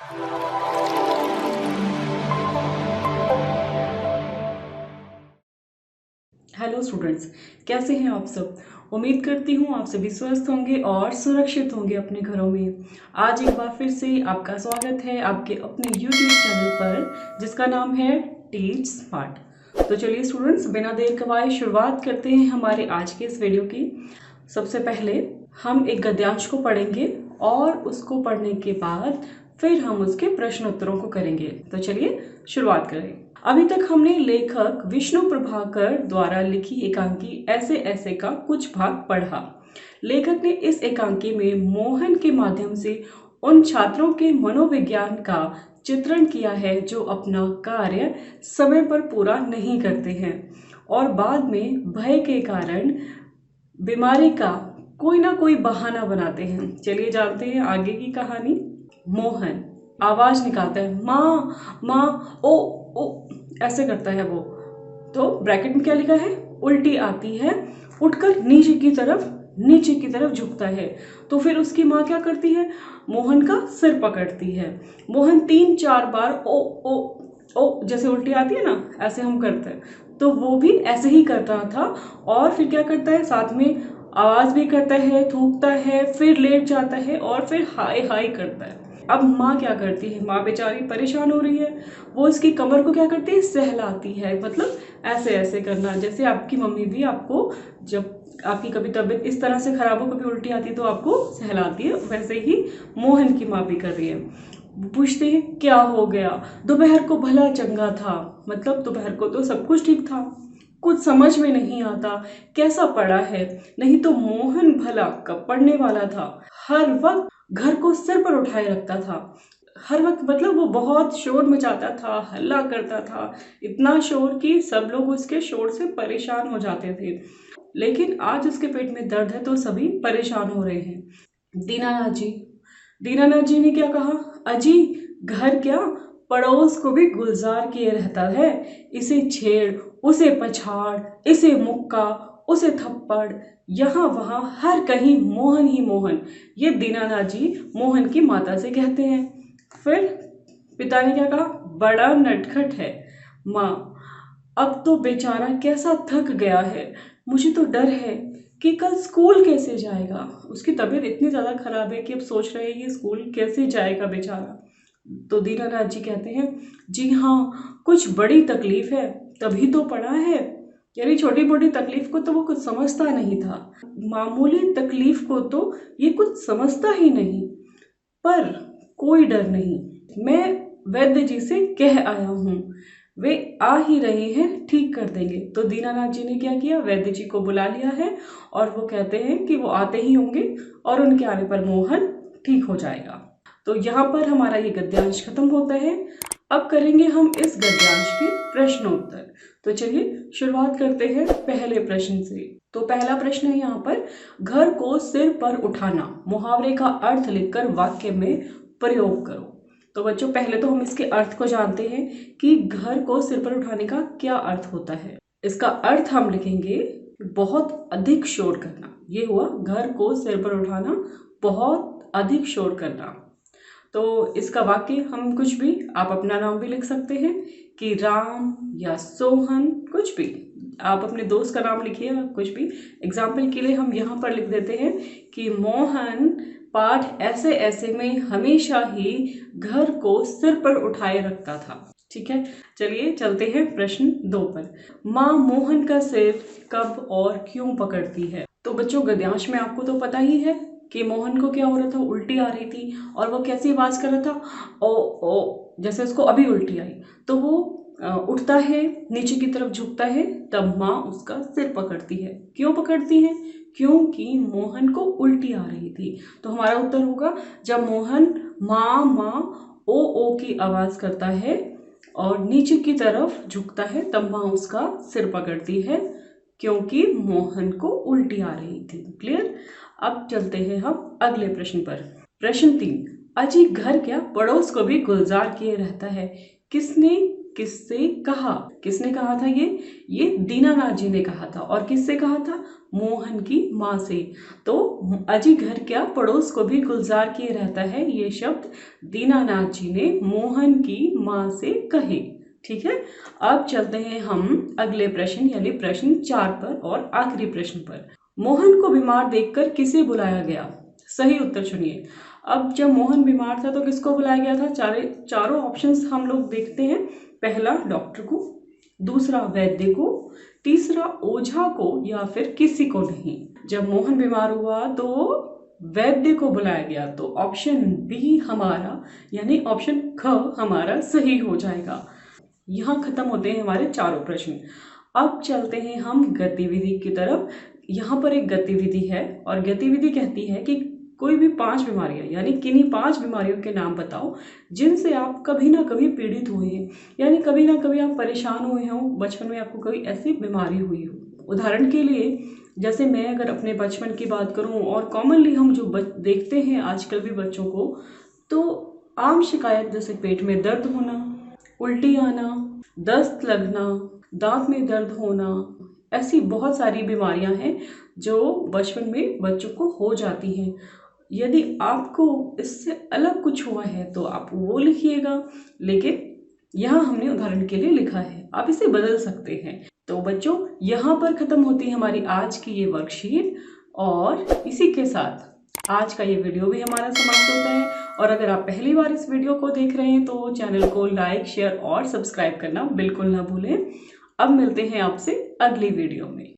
Hello students, कैसे हैं आप सब। उम्मीद करती हूँ आप सभी स्वस्थ होंगे और सुरक्षित होंगे अपने घरों में। आज एक बार फिर से आपका स्वागत है आपके अपने YouTube चैनल पर, जिसका नाम है टीच स्मार्ट। तो चलिए स्टूडेंट्स, बिना देर गवाए शुरुआत करते हैं हमारे आज के इस वीडियो की। सबसे पहले हम एक गद्यांश को पढ़ेंगे और उसको पढ़ने के बाद फिर हम उसके प्रश्न उत्तरों को करेंगे। तो चलिए शुरुआत करें। अभी तक हमने लेखक विष्णु प्रभाकर द्वारा लिखी एकांकी ऐसे ऐसे का कुछ भाग पढ़ा। लेखक ने इस एकांकी में मोहन के माध्यम से उन छात्रों के मनोविज्ञान का चित्रण किया है जो अपना कार्य समय पर पूरा नहीं करते हैं और बाद में भय के कारण बीमारी का कोई ना कोई बहाना बनाते हैं। चलिए जानते हैं आगे की कहानी। मोहन आवाज निकालता है, माँ माँ, ओ ओ, ऐसे करता है वो। तो ब्रैकेट में क्या लिखा है, उल्टी आती है, उठकर नीचे की तरफ झुकता है। तो फिर उसकी माँ क्या करती है, मोहन का सिर पकड़ती है। मोहन 3-4 बार ओ ओ ओ जैसे उल्टी आती है ना, ऐसे हम करते हैं, तो वो भी ऐसे ही कर रहा था। और फिर क्या करता है, साथ में आवाज भी करता है, थूकता है, फिर लेट जाता है और फिर हाय हाय करता है। अब माँ क्या करती है, माँ बेचारी परेशान हो रही है, वो इसकी कमर को क्या करती है, सहलाती है। मतलब ऐसे ऐसे करना, जैसे आपकी मम्मी भी आपको जब आपकी कभी तबीयत इस तरह से खराब हो, कभी उल्टी आती है तो आपको सहलाती है, वैसे ही मोहन की माँ भी कर रही है। पूछते हैं क्या हो गया, दोपहर को भला चंगा था। मतलब दोपहर को तो सब कुछ ठीक था, कुछ समझ में नहीं आता कैसा पड़ा है। नहीं तो मोहन भला कब पढ़ने वाला था, हर वक्त घर को सिर पर उठाए रखता था। हर वक्त मतलब वो बहुत शोर मचाता था, हल्ला करता था, इतना शोर कि सब लोग उसके शोर से परेशान हो जाते थे। लेकिन आज उसके पेट में दर्द है तो सभी परेशान हो रहे हैं। दीनानाथ जी ने क्या कहा, अजी घर क्या, पड़ोस को भी गुलजार किए रहता है। इसे छेड़, उसे पछाड़, इसे मुक्का, उसे थप्पड़, यहाँ वहाँ हर कहीं मोहन ही मोहन। ये दीनानाथ जी मोहन की माता से कहते हैं। फिर पिता ने क्या कहा, बड़ा नटखट है। माँ, अब तो बेचारा कैसा थक गया है, मुझे तो डर है कि कल स्कूल कैसे जाएगा। उसकी तबीयत इतनी ज़्यादा खराब है कि अब सोच रहे हैं कि स्कूल कैसे जाएगा बेचारा। तो दीनानाथ जी कहते हैं, जी हाँ, कुछ बड़ी तकलीफ है तभी तो पड़ा है। यानी छोटी मोटी तकलीफ को तो वो कुछ समझता नहीं था, मामूली तकलीफ को तो ये कुछ समझता ही नहीं। पर कोई डर नहीं, मैं वैद्य जी से कह आया हूँ, वे आ ही रहे हैं, ठीक कर देंगे। तो दीनानाथ जी ने क्या किया, वैद्य जी को बुला लिया है और वो कहते हैं कि वो आते ही होंगे और उनके आने पर मोहन ठीक हो जाएगा। तो यहाँ पर हमारा ये गद्यांश खत्म होता है। अब करेंगे हम इस गद्यांश के प्रश्न उत्तर। तो चलिए शुरुआत करते हैं पहले प्रश्न से। तो पहला प्रश्न है यहाँ पर, घर को सिर पर उठाना मुहावरे का अर्थ लिखकर वाक्य में प्रयोग करो। तो बच्चों पहले तो हम इसके अर्थ को जानते हैं कि घर को सिर पर उठाने का क्या अर्थ होता है। इसका अर्थ हम लिखेंगे बहुत अधिक शोर करना। ये हुआ घर को सिर पर उठाना, बहुत अधिक शोर करना। तो इसका वाक्य हम कुछ भी, आप अपना नाम भी लिख सकते हैं कि राम या सोहन, कुछ भी आप अपने दोस्त का नाम लिखिए या कुछ भी। एग्जाम्पल के लिए हम यहाँ पर लिख देते हैं कि मोहन पाठ ऐसे ऐसे में हमेशा ही घर को सिर पर उठाए रखता था। ठीक है, चलिए चलते हैं प्रश्न 2 पर। माँ मोहन का सिर कब और क्यों पकड़ती है। तो बच्चों गद्यांश में आपको तो पता ही है कि मोहन को क्या हो रहा था, उल्टी आ रही थी और वो कैसी आवाज कर रहा था, ओ ओ, जैसे उसको अभी उल्टी आई। तो वो उठता है, नीचे की तरफ झुकता है, तब माँ उसका सिर पकड़ती है। क्यों पकड़ती है, क्योंकि मोहन को उल्टी आ रही थी। तो हमारा उत्तर होगा, जब मोहन माँ माँ ओ की आवाज करता है और नीचे की तरफ झुकता है, तब माँ उसका सिर पकड़ती है क्योंकि मोहन को उल्टी आ रही थी। क्लियर। अब चलते हैं हम अगले प्रश्न पर। प्रश्न 3, अजी घर क्या, पड़ोस को भी गुलजार किए रहता है, किसने किससे कहा? किसने कहा था ये दीनानाथ जी ने कहा था। और किससे कहा था? मोहन की माँ से। तो अजी घर क्या पड़ोस को भी गुलजार किए रहता है, ये शब्द दीनानाथ जी ने मोहन की माँ से कहे। ठीक है, अब चलते हैं हम अगले प्रश्न यानी प्रश्न 4 पर और आखिरी प्रश्न पर। मोहन को बीमार देखकर किसे बुलाया गया? सही उत्तर चुनिए। अब जब मोहन बीमार था तो किसको बुलाया गया था? चारों ऑप्शंस हम लोग देखते हैं। पहला डॉक्टर को, दूसरा वैद्य को, तीसरा ओझा को, या फिर किसी को नहीं। जब मोहन बीमार हुआ तो वैद्य को बुलाया गया। तो ऑप्शन बी हमारा यानी ऑप्शन ख हमारा सही हो जाएगा। यहाँ खत्म होते हैं हमारे चारों प्रश्न। अब चलते हैं हम गतिविधि की तरफ। यहाँ पर एक गतिविधि है और गतिविधि कहती है कि कोई भी 5 बीमारियां यानी किन्हीं 5 बीमारियों के नाम बताओ जिनसे आप कभी ना कभी पीड़ित हुए हैं, यानी कभी ना कभी आप परेशान हुए हो, बचपन में आपको कोई ऐसी बीमारी हुई हो। उदाहरण के लिए जैसे मैं अगर अपने बचपन की बात करूं और कॉमनली हम जो देखते हैं आजकल भी बच्चों को, तो आम शिकायत जैसे पेट में दर्द होना, उल्टी आना, दस्त लगना, दांत में दर्द होना, ऐसी बहुत सारी बीमारियां हैं जो बचपन में बच्चों को हो जाती हैं। यदि आपको इससे अलग कुछ हुआ है तो आप वो लिखिएगा, लेकिन यहाँ हमने उदाहरण के लिए लिखा है, आप इसे बदल सकते हैं। तो बच्चों, यहाँ पर खत्म होती है हमारी आज की ये वर्कशीट और इसी के साथ आज का ये वीडियो भी हमारा समाप्त होता है। और अगर आप पहली बार इस वीडियो को देख रहे हैं तो चैनल को लाइक, शेयर और सब्सक्राइब करना बिल्कुल ना भूलें। अब मिलते हैं आपसे अगली वीडियो में।